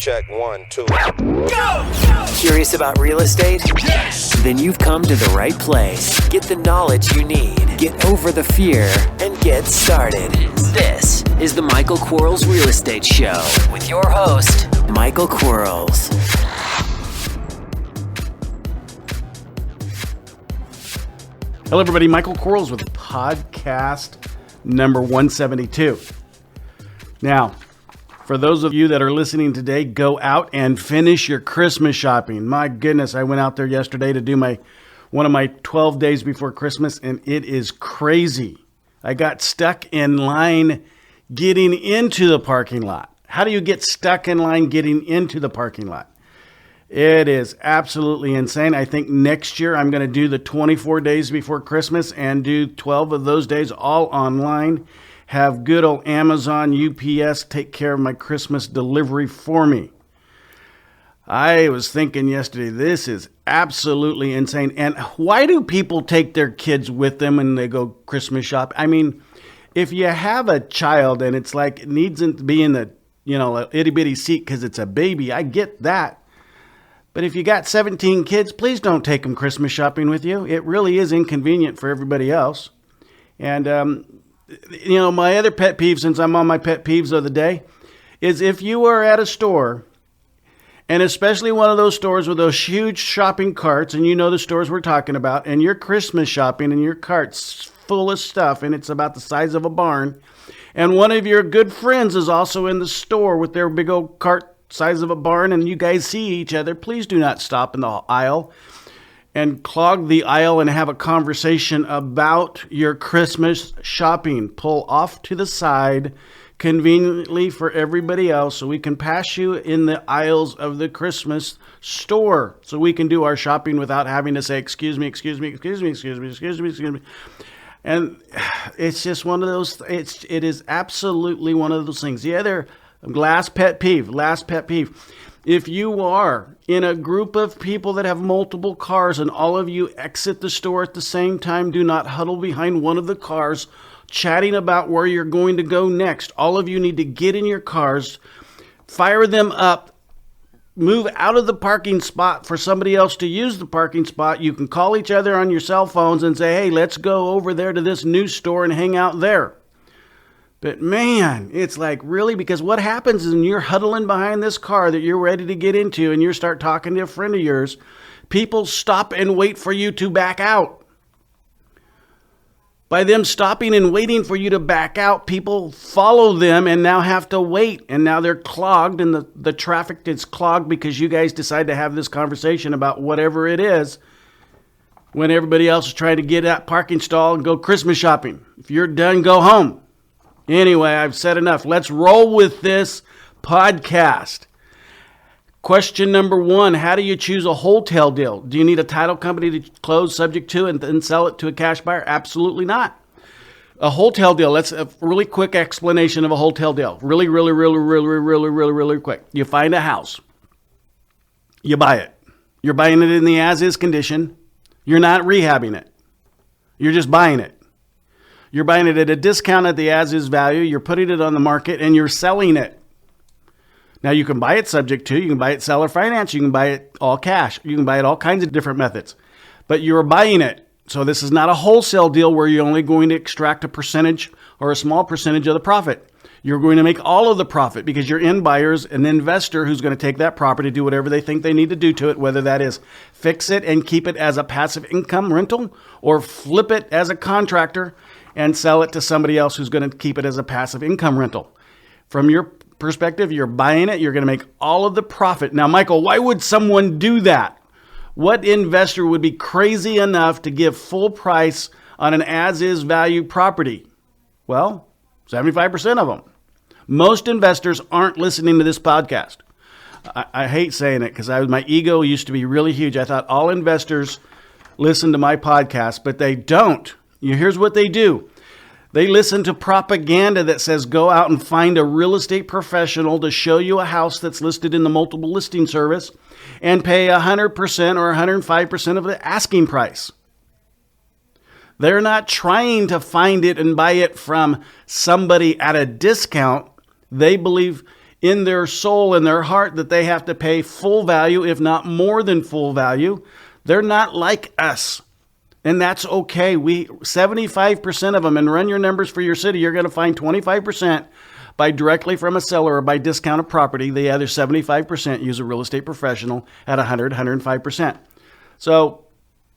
check, 1, 2. Go! Curious about real estate? Yes! Then you've come to the right place. Get the knowledge you need. Get over the fear and get started. This is the Michael Quarles Real Estate Show with your host, Michael Quarles. Hello, everybody. Michael Quarles with podcast number 172. Now, for those of you that are listening today, go out and finish your Christmas shopping. My goodness, I went out there yesterday to do one of my 12 days before Christmas, and it is crazy. I got stuck in line getting into the parking lot. How do you get stuck in line getting into the parking lot? It is absolutely insane. I think next year I'm going to do the 24 days before Christmas and do 12 of those days all online. Have good old Amazon, UPS take care of my Christmas delivery for me. I was thinking yesterday, this is absolutely insane. And why do people take their kids with them when they go Christmas shop? I mean, if you have a child and it's like it needs to be in the, itty bitty seat because it's a baby, I get that. But if you got 17 kids, please don't take them Christmas shopping with you. It really is inconvenient for everybody else. And, my other pet peeve, since I'm on my pet peeves of the day, is if you are at a store, and especially one of those stores with those huge shopping carts, and you know the stores we're talking about, and you're Christmas shopping and your cart's full of stuff, and it's about the size of a barn, and one of your good friends is also in the store with their big old cart size of a barn, and you guys see each other, please do not stop in the aisle and clog the aisle and have a conversation about your Christmas shopping. Pull off to the side conveniently for everybody else so we can pass you in the aisles of the Christmas store so we can do our shopping without having to say, excuse me. And it's just one of those, it is absolutely one of those things. The other last pet peeve. If you are in a group of people that have multiple cars and all of you exit the store at the same time, do not huddle behind one of the cars chatting about where you're going to go next. All of you need to get in your cars, fire them up, move out of the parking spot for somebody else to use the parking spot. You can call each other on your cell phones and say, hey, let's go over there to this new store and hang out there. But man, it's like, really? Because what happens is when you're huddling behind this car that you're ready to get into and you start talking to a friend of yours, people stop and wait for you to back out. By them stopping and waiting for you to back out, people follow them and now have to wait. And now they're clogged and the traffic is clogged because you guys decide to have this conversation about whatever it is when everybody else is trying to get that parking stall and go Christmas shopping. If you're done, go home. Anyway, I've said enough. Let's roll with this podcast. Question number 1, how do you choose a wholetail deal? Do you need a title company to close subject to and then sell it to a cash buyer? Absolutely not. A wholetail deal, let's a really quick explanation of a wholetail deal. Really quick. You find a house. You buy it. You're buying it in the as-is condition. You're not rehabbing it. You're just buying it. You're buying it at a discount at the as-is value. You're putting it on the market and you're selling it. Now you can buy it subject to, you can buy it seller finance, you can buy it all cash. You can buy it all kinds of different methods. But you're buying it. So this is not a wholesale deal where you're only going to extract a percentage or a small percentage of the profit. You're going to make all of the profit because your end buyer is an investor who's going to take that property, do whatever they think they need to do to it, whether that is fix it and keep it as a passive income rental or flip it as a contractor and sell it to somebody else who's going to keep it as a passive income rental. From your perspective, you're buying it, you're going to make all of the profit. Now, Michael, why would someone do that? What investor would be crazy enough to give full price on an as-is value property? Well, 75% of them. Most investors aren't listening to this podcast. I hate saying it because my ego used to be really huge. I thought all investors listen to my podcast, but they don't. Here's what they do. They listen to propaganda that says go out and find a real estate professional to show you a house that's listed in the multiple listing service and pay 100% or 105% of the asking price. They're not trying to find it and buy it from somebody at a discount. They believe in their soul and their heart that they have to pay full value, if not more than full value. They're not like us. And that's okay. 75% of them, and run your numbers for your city, you're going to find 25% buy directly from a seller or by discounted property. The other 75% use a real estate professional at 105%. So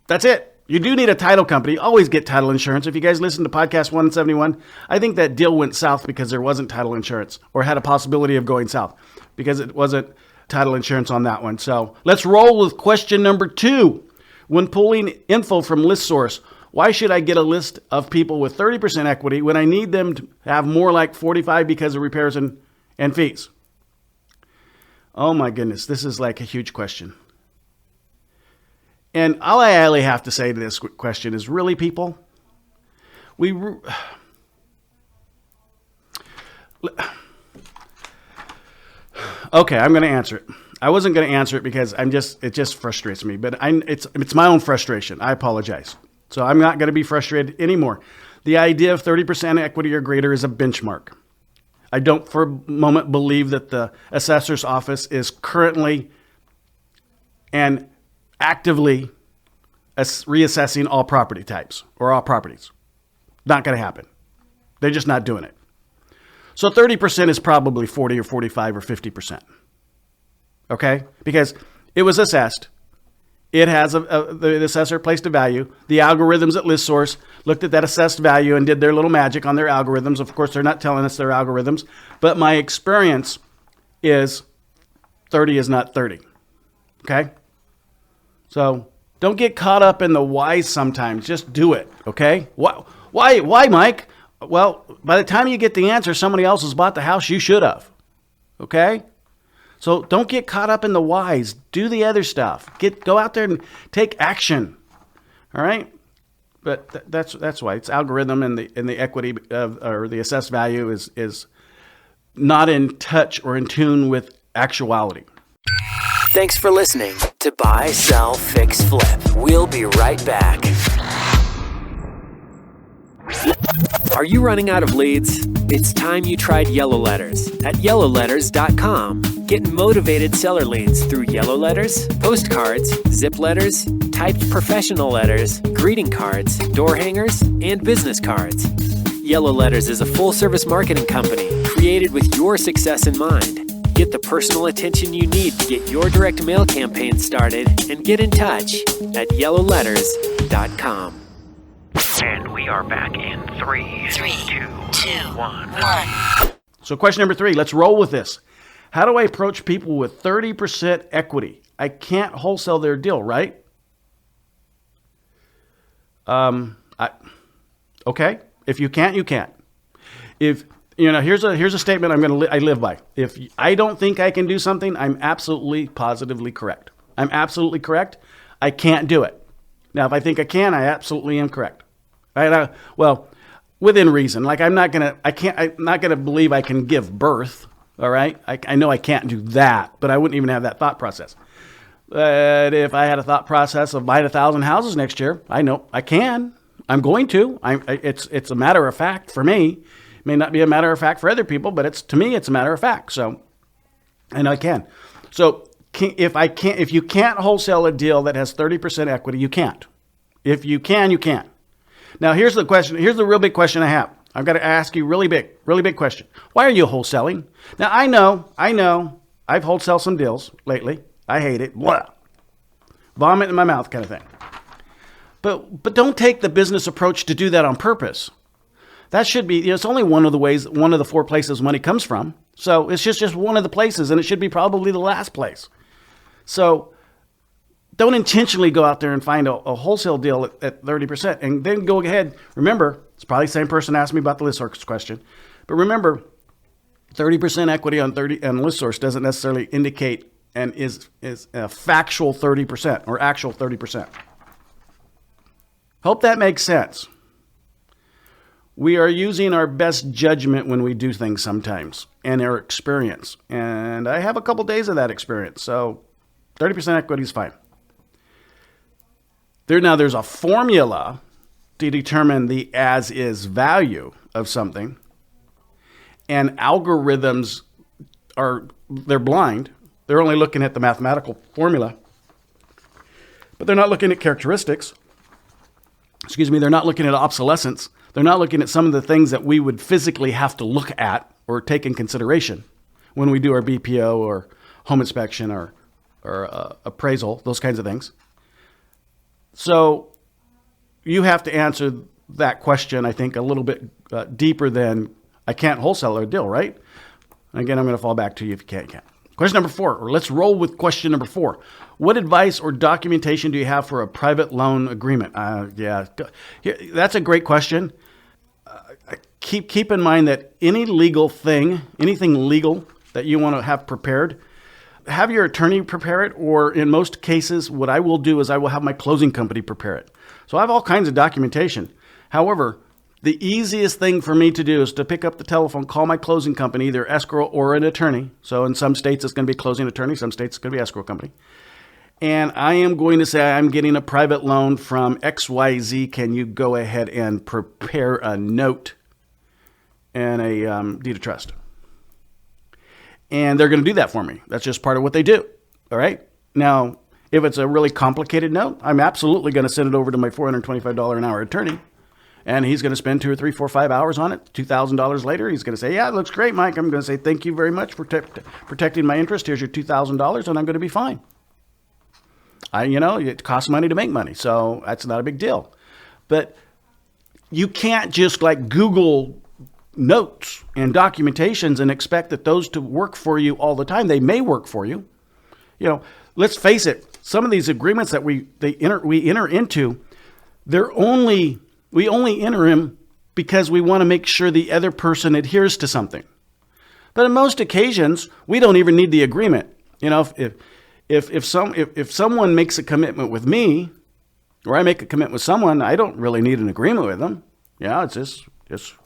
that's it. You do need a title company. Always get title insurance. If you guys listen to podcast 171, I think that deal went south because there wasn't title insurance, or had a possibility of going south because it wasn't title insurance on that one. So let's roll with question number 2. When pulling info from ListSource, why should I get a list of people with 30% equity when I need them to have more like 45 because of repairs and fees? Oh my goodness, this is like a huge question. And all I really have to say to this question is, really, people, okay, I'm going to answer it. I wasn't going to answer it because it just frustrates me, but it's my own frustration. I apologize. So I'm not going to be frustrated anymore. The idea of 30% equity or greater is a benchmark. I don't for a moment believe that the assessor's office is currently and actively reassessing all property types or all properties. Not going to happen. They're just not doing it. So 30% is probably 40 or 45 or 50%. Okay? Because it was assessed. It has the assessor placed a value. The algorithms at ListSource looked at that assessed value and did their little magic on their algorithms. Of course, they're not telling us their algorithms, but my experience is 30 is not 30. Okay? So don't get caught up in the whys sometimes. Just do it. Okay? Why, Mike? Well, by the time you get the answer, somebody else has bought the house you should have. Okay? So don't get caught up in the whys. Do the other stuff. Go out there and take action. All right? But that's why it's algorithm, and the equity or the assessed value is not in touch or in tune with actuality. Thanks for listening to Buy, Sell, Fix, Flip. We'll be right back. Are you running out of leads? It's time you tried Yellow Letters at yellowletters.com. Get motivated seller leads through yellow letters, postcards, zip letters, typed professional letters, greeting cards, door hangers, and business cards. Yellow Letters is a full-service marketing company created with your success in mind. Get the personal attention you need to get your direct mail campaign started, and get in touch at yellowletters.com. And we are back in 3, 2, 1. So question number 3, let's roll with this. How do I approach people with 30% equity? I can't wholesale their deal, right? Okay. If you can't, you can't. If here's a statement I live by. If I don't think I can do something, I'm absolutely positively correct. I'm absolutely correct. I can't do it. Now, if I think I can, I absolutely am correct. Right? Well, within reason. Like I'm not gonna believe I can give birth. All right. I know I can't do that, but I wouldn't even have that thought process. But if I had a thought process of buying 1,000 houses next year, I know I can. I'm going to. It's a matter of fact for me. It may not be a matter of fact for other people, but to me, it's a matter of fact. So, and I can. So if you can't wholesale a deal that has 30% equity, you can't. If you can, you can't. Now, here's the question. Here's the real big question I have. I've got to ask you really big question. Why are you wholesaling? Now, I know. I've wholesaled some deals lately. I hate it. Blah. Vomit in my mouth kind of thing. But don't take the business approach to do that on purpose. That should be, it's only one of the 4 places money comes from. So it's just one of the places, and it should be probably the last place. So don't intentionally go out there and find a wholesale deal at 30% and then go ahead. Remember, it's probably the same person asked me about the ListSource question. But remember, 30% equity on ListSource doesn't necessarily indicate and is a factual 30% or actual 30%. Hope that makes sense. We are using our best judgment when we do things sometimes, and our experience. And I have a couple days of that experience, so 30% equity is fine. There's a formula to determine the as-is value of something, and algorithms they're blind. They're only looking at the mathematical formula, but they're not looking at characteristics. They're not looking at obsolescence. They're not looking at some of the things that we would physically have to look at or take in consideration when we do our BPO or home inspection or appraisal, those kinds of things. So you have to answer that question, I think, a little bit deeper than I can't wholesale a deal, right? Again, I'm going to fall back to you if you can't, you can't. Question number 4, or let's roll with question number 4. What advice or documentation do you have for a private loan agreement? That's a great question. Keep in mind that anything legal that you want to have prepared, have your attorney prepare it, or in most cases, what I will do is I will have my closing company prepare it. So I have all kinds of documentation. However, the easiest thing for me to do is to pick up the telephone, call my closing company, either escrow or an attorney. So in some states, it's going to be closing attorney. Some states, it's going to be escrow company. And I am going to say, I'm getting a private loan from XYZ. Can you go ahead and prepare a note and a deed of trust? And they're going to do that for me. That's just part of what they do. All right. Now, if it's a really complicated note, I'm absolutely going to send it over to my $425 an hour attorney. And he's going to spend 2 or 3, 4, 5 hours on it. $2,000 later, he's going to say, yeah, it looks great, Mike. I'm going to say, thank you very much for protecting my interest. Here's your $2,000, and I'm going to be fine. It costs money to make money, so that's not a big deal. But you can't just like Google notes and documentations and expect that those to work for you all the time. They may work for you. Let's face it. Some of these agreements that we enter into, we only enter them because we want to make sure the other person adheres to something. But on most occasions, we don't even need the agreement. If someone makes a commitment with me, or I make a commitment with someone, I don't really need an agreement with them. Yeah, it's just there's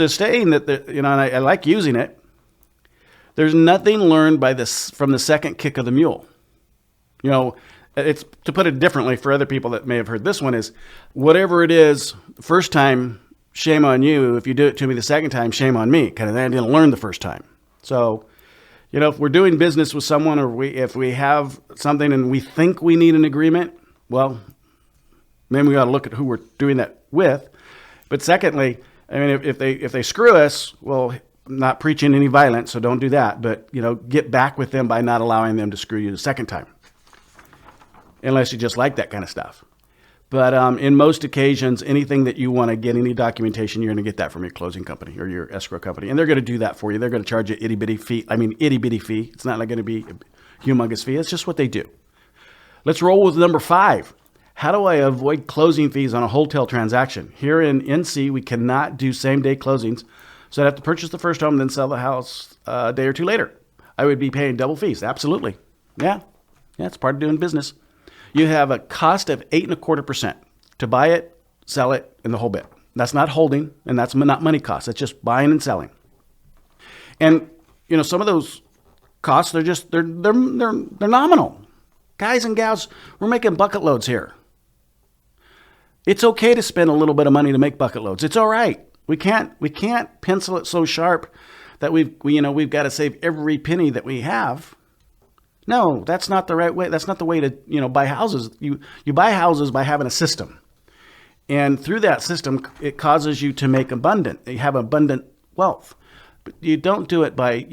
a saying that and I like using it. There's nothing learned from the second kick of the mule. It's, to put it differently for other people that may have heard this one, is whatever it is, first time, shame on you. If you do it to me the second time, shame on me. Kind of, I didn't learn the first time. So, if we're doing business with someone, or if we have something and we think we need an agreement, well, then we got to look at who we're doing that with. But secondly, if they screw us, well, I'm not preaching any violence, so don't do that. But get back with them by not allowing them to screw you the second time. Unless you just like that kind of stuff. But in most occasions, anything that you want to get, any documentation, you're going to get that from your closing company or your escrow company. And they're going to do that for you. They're going to charge you itty bitty fee. It's not like going to be a humongous fee. It's just what they do. Let's roll with number 5. How do I avoid closing fees on a wholetail transaction? Here in NC, we cannot do same-day closings. So I'd have to purchase the first home, then sell the house a day or two later. I would be paying double fees. Absolutely. Yeah, it's part of doing business. You have a cost of 8.25% to buy it, sell it, and the whole bit. That's not holding, and that's not money costs. That's just buying and selling. And some of those costs, they're nominal. Guys and gals, we're making bucket loads here. It's okay to spend a little bit of money to make bucket loads. It's all right. We can't pencil it so sharp that we've got to save every penny that we have. No, that's not the right way. That's not the way to, buy houses. You buy houses by having a system. And through that system, it causes you to make abundant. You have abundant wealth. But you don't do it by,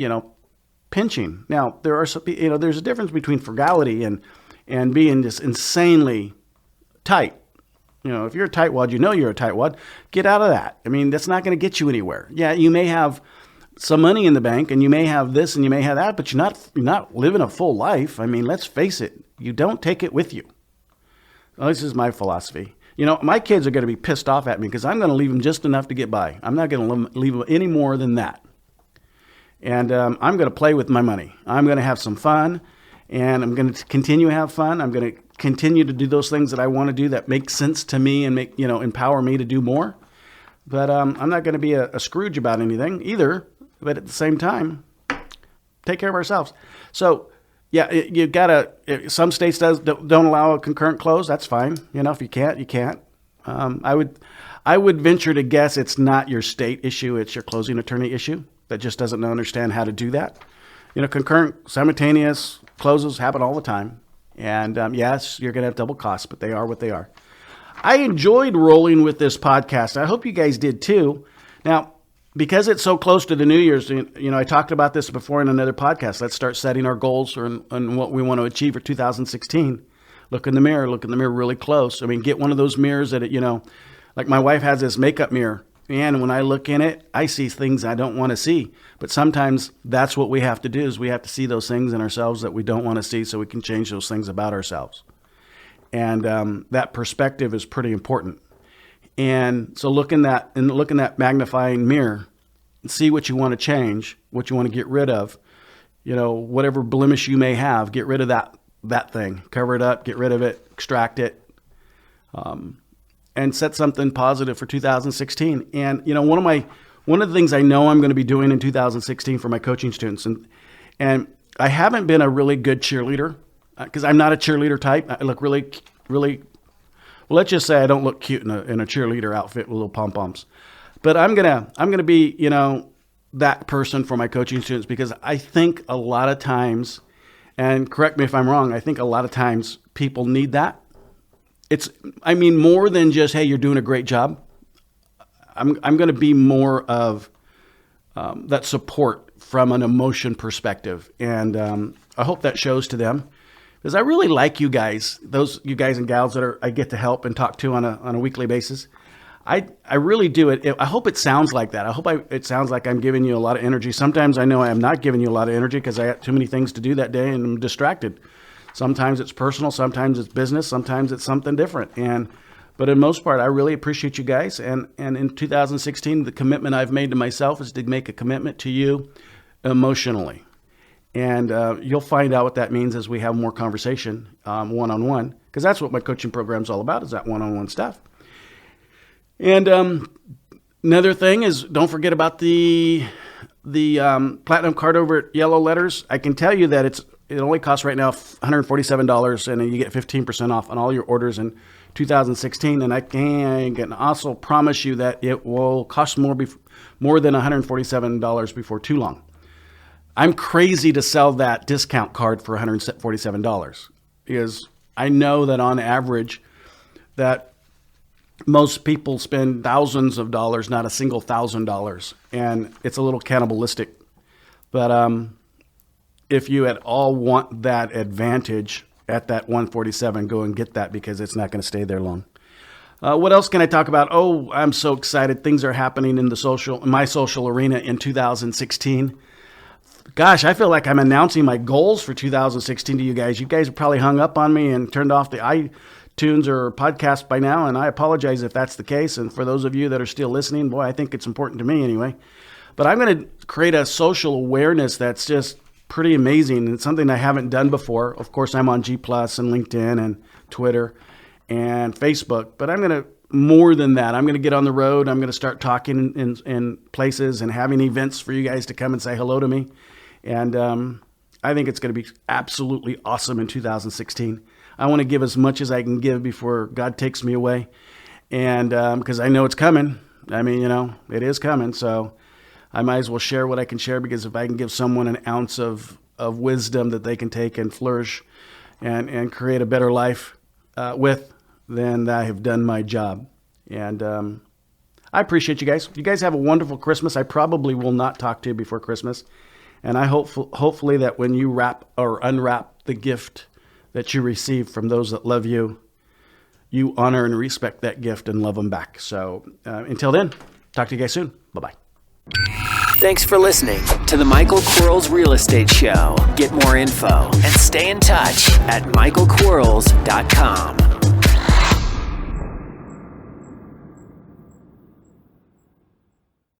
pinching. Now, there's a difference between frugality and being just insanely tight. If you're a tightwad, you're a tightwad. Get out of that. That's not going to get you anywhere. Yeah, you may have some money in the bank, and you may have this and you may have that, but you're not living a full life. Let's face it. You don't take it with you. Well, this is my philosophy. My kids are going to be pissed off at me because I'm going to leave them just enough to get by. I'm not going to leave them any more than that. And I'm going to play with my money. I'm going to have some fun, and I'm going to continue to have fun. I'm going to continue to do those things that I want to do that make sense to me and empower me to do more. But I'm not going to be a Scrooge about anything either. But at the same time, take care of ourselves. So, yeah, you got to. Some states don't allow a concurrent close. That's fine. If you can't, you can't. I would venture to guess it's not your state issue, it's your closing attorney issue that just doesn't understand how to do that. Concurrent, simultaneous closes happen all the time. And yes, you're going to have double costs, but they are what they are. I enjoyed rolling with this podcast. I hope you guys did too. Now, because it's so close to the New Year's, I talked about this before in another podcast. Let's start setting our goals and what we want to achieve for 2016. Look in the mirror really close. Get one of those mirrors that, like my wife has this makeup mirror. And when I look in it, I see things I don't want to see. But sometimes that's what we have to do, is we have to see those things in ourselves that we don't want to see so we can change those things about ourselves. And that perspective is pretty important. And so look in that magnifying mirror and see what you want to change, what you want to get rid of. Whatever blemish you may have, get rid of that thing. Cover it up, get rid of it, extract it, and set something positive for 2016. And one of the things I know I'm going to be doing in 2016 for my coaching students, and I haven't been a really good cheerleader because I'm not a cheerleader type. I look really, really. Well, let's just say I don't look cute in a cheerleader outfit with little pom-poms. But I'm gonna be, that person for my coaching students, because I think a lot of times, and correct me if I'm wrong, I think a lot of times people need that. More than just, hey, you're doing a great job. I'm going to be more of that support from an emotion perspective. And I hope that shows to them. Because I really like you guys, you guys and gals that I get to help and talk to on a weekly basis. I really do it. I hope it sounds like that. I hope it sounds like I'm giving you a lot of energy. Sometimes I know I am not giving you a lot of energy because I got too many things to do that day and I'm distracted. Sometimes it's personal, sometimes it's business, sometimes it's something different. But in most part, I really appreciate you guys. And in 2016, the commitment I've made to myself is to make a commitment to you emotionally. And you'll find out what that means as we have more conversation one-on-one, because that's what my coaching program is all about, is that one-on-one stuff. And another thing is, don't forget about the platinum card over at Yellow Letters. I can tell you that it only costs right now $147, and you get 15% off on all your orders in 2016. And I can also promise you that it will cost more than $147 before too long. I'm crazy to sell that discount card for $147 because I know that on average that most people spend thousands of dollars, not a single $1,000, and it's a little cannibalistic. But if you at all want that advantage at that $147, go and get that, because it's not going to stay there long. What else can I talk about? Oh, I'm so excited. Things are happening in my social arena in 2016. Gosh, I feel like I'm announcing my goals for 2016 to you guys. You guys have probably hung up on me and turned off the iTunes or podcast by now, and I apologize if that's the case. And for those of you that are still listening, boy, I think it's important to me anyway. But I'm going to create a social awareness that's just pretty amazing. It's something I haven't done before. Of course, I'm on G+ and LinkedIn and Twitter and Facebook, but I'm going to, more than that, I'm going to get on the road. I'm going to start talking in places and having events for you guys to come and say hello to me. And I think it's going to be absolutely awesome in 2016. I want to give as much as I can give before God takes me away. And because I know it's coming. It is coming. So I might as well share what I can share, because if I can give someone an ounce of wisdom that they can take and flourish and create a better life with, then I have done my job. And I appreciate you guys. You guys have a wonderful Christmas. I probably will not talk to you before Christmas. And I hopefully that when you wrap or unwrap the gift that you receive from those that love you, you honor and respect that gift and love them back. So until then, talk to you guys soon. Bye-bye. Thanks for listening to the Michael Quarles Real Estate Show. Get more info and stay in touch at michaelquarles.com.